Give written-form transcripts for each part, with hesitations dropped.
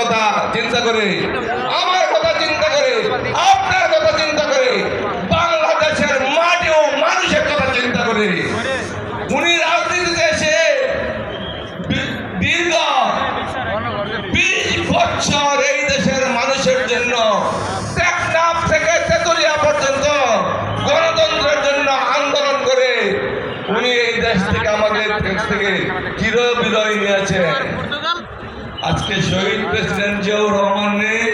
কথা চিন্তা করে, আমার কথা চিন্তা করে, আপনার কথা চিন্তা করে, বাংলাদেশের মাটি ও মানুষের কথা চিন্তা করে উনি রাজনীতিতে এসে দীর্ঘ 20 বছর এই দেশের মানুষের জন্য টেকনাফ থেকে তেতুলিয়া পর্যন্ত গণতন্ত্রের জন্য আন্দোলন করে উনি এই দেশ থেকে আমাদের দেশ থেকে চির বিদায় নিয়েছেন। আজকে শহীদ প্রেসিডেন্ট জিয়াউর রহমান নেই,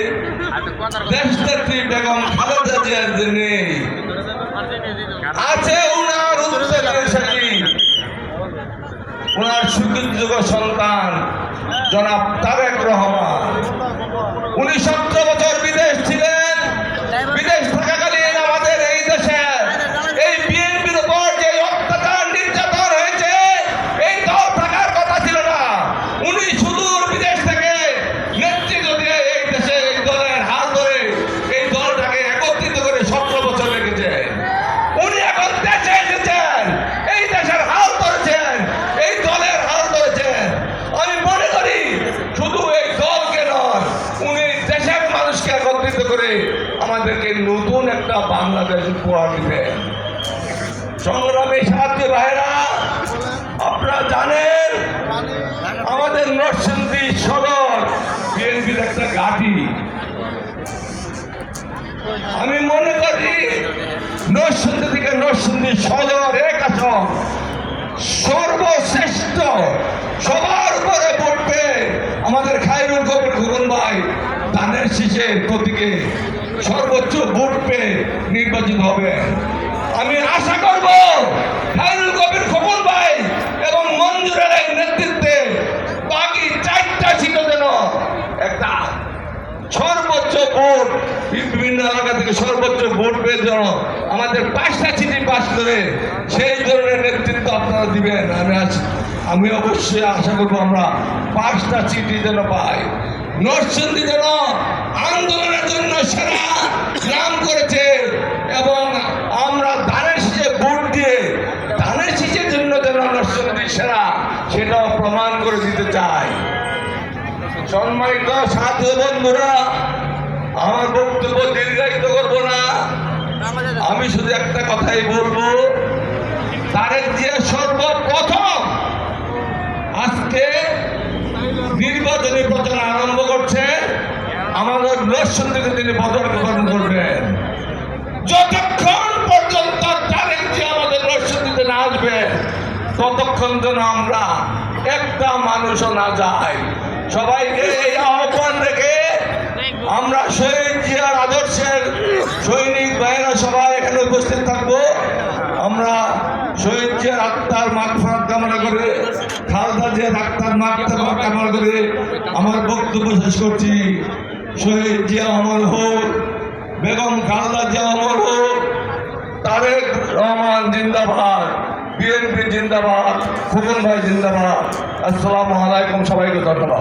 দেশনেত্রী বেগম খালেদা জিয়ার নেই, আছে উনার উত্তরসূরি, উনার সুযোগ্য সন্তান জনাব তারেক রহমান। উনি 17 বছর বিদেশ ছিলেন। বিদেশ থাকাকালীন আমাদের এই দেশে এই বিএনপির উপর যে অত্যাচার নির্যাতন হয়েছে, এই দল থাকার কথা ছিল না। উনি সুদূর বিদেশ থেকে নেতৃত্ব দিয়ে এই দেশে এই দলের হাল ধরে এই দলটাকে একত্রিত করে 17 বছর লেগেছে। উনি এখন দেশে এসেছেন, এই দেশের হাল ধরেছেন, এই দলের হাল ধরেছেন। আমি মনে করি শুধু এই দলকে নয়, উনি দেশের মানুষকে একত্রিত করে আমাদেরকে নতুন একটা বাংলাদেশ উপহার দিবেন। সংগ্রামী সাথী ভাইরা, আপনারা জানেন আমাদের নরসিংদী সদর বিএনপির একটা ঘাঁটি। আমি মনে করি নরসিংদী থেকে নরসিংদী সদর এক আসন সর্বশ্রেষ্ঠ, সবার উপরে পড়বে আমাদের খায়রুল কবির খোকন ভাই ধানের শীষের প্রতীকে সর্বোচ্চ ভোট পেয়ে নির্বাচিত হবে। আমি আশা করব খায়রুল কবির খোকন ভাই এবং মঞ্জুর আলীর নেতৃত্বে বাকি 4টা সিটও যেন একটা সর্বোচ্চ ভোট, বিভিন্ন এলাকা থেকে সর্বোচ্চ ভোট পেয়ে যেন আমাদের 5টা সিটি পাস করে সেই ধরনের নেতৃত্ব আপনারা দিবেন। আমি অবশ্যই আশা করবো আমরা 5টা সিটি যেন পাই। নরসিংদী যেন আন্দোলনের জন্য সেরা নাম করেছে এবং আমরা ধানের শীষে ভোট দিয়ে ধানের শীষের জন্য যেন নরসিংদী সেরা, সেটাও প্রমাণ করে দিতে চাই। সম্মানিত সাথী বন্ধুরা, আমার বক্তব্য দীর্ঘায়িত করব না, আমি শুধু একটা কথাই বলবো। তারেক জিয়া সর্বপ্রথম আজকে নির্বাচনী প্রচার আরম্ভ করছে, আমাদের নরসিংদীতে তিনি পদার্পণ করবেন। যতক্ষণ পর্যন্ত তারেক জিয়া আমাদের নরসিংদীতে না আসবে, ততক্ষণ যেন আমরা একটা মানুষও না যাই। সবাইকে এই আহ্বান রেখে আমরা শহীদ জিয়ার আদর্শের সৈনিক ভাইয়েরা সবাই এখানে উপস্থিত থাকবো। আমরা শহীদ জিয়ার আত্মার মাগফিরাত কামনা করে, খালেদা জিয়ার আত্মার মাগফিরাত কামনা করে আমার বক্তব্য শেষ করছি। শহীদ জিয়া অমর হোক, বেগম খালেদা জিয়া অমর হোক, তারেক রহমান জিন্দাবাদ, বিএনপি জিন্দাবাদ, খোকন ভাই জিন্দাবাদ। আসসালামু আলাইকুম, সবাইকে ধন্যবাদ।